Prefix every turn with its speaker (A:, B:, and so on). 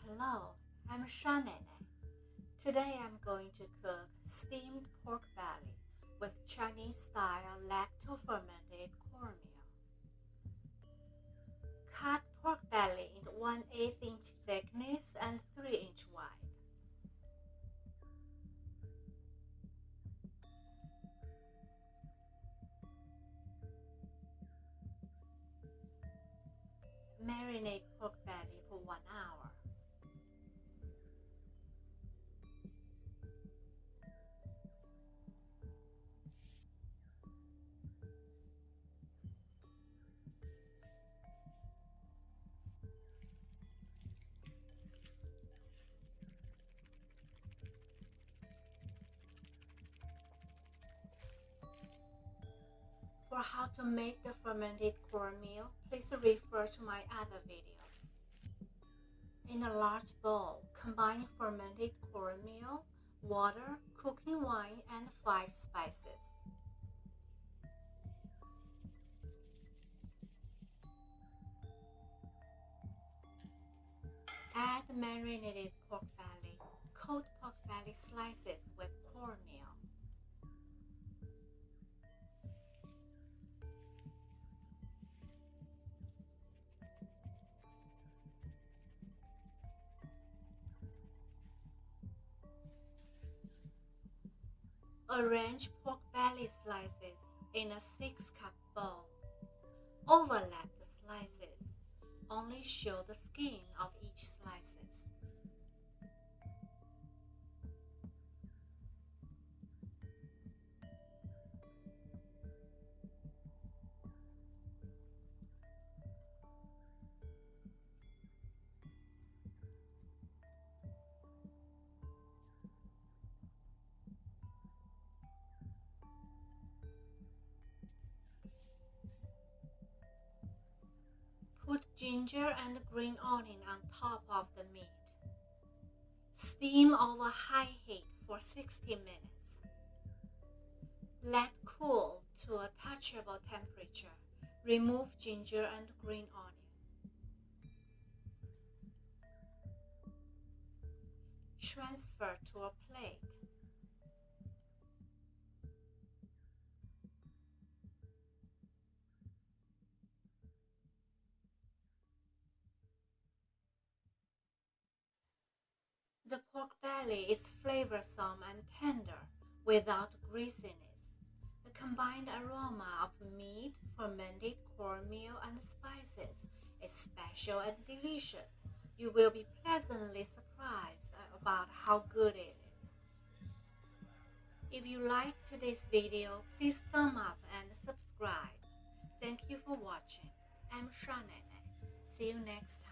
A: Hello, I'm Marinate. Today I'm going to cook steamed pork belly with Chinese-style lacto-fermented cornmeal. Cut pork belly into 1/8 inch thickness and 3 inch wide. Marinate pork belly for 1 hour. For how to make the fermented cornmeal, please refer to my other video. In a large bowl, combine fermented cornmeal, water, cooking wine, and 5 spices. Add marinated pork belly. Coat pork belly slices with cornmeal. Arrange pork belly slices in a 6-cup bowl. Overlap the slices. Only show the skin of each slices. Put ginger and green onion on top of the meat. Steam over high heat for 60 minutes. Let cool to a touchable temperature. Remove ginger and green onion. Transfer to a plate. The pork belly is flavorsome and tender without greasiness. The combined aroma of meat, fermented cornmeal, and spices is special and delicious. You will be pleasantly surprised about how good it is. If you liked today's video, please thumb up and subscribe. Thank you for watching. I'm Marinate. See you next time.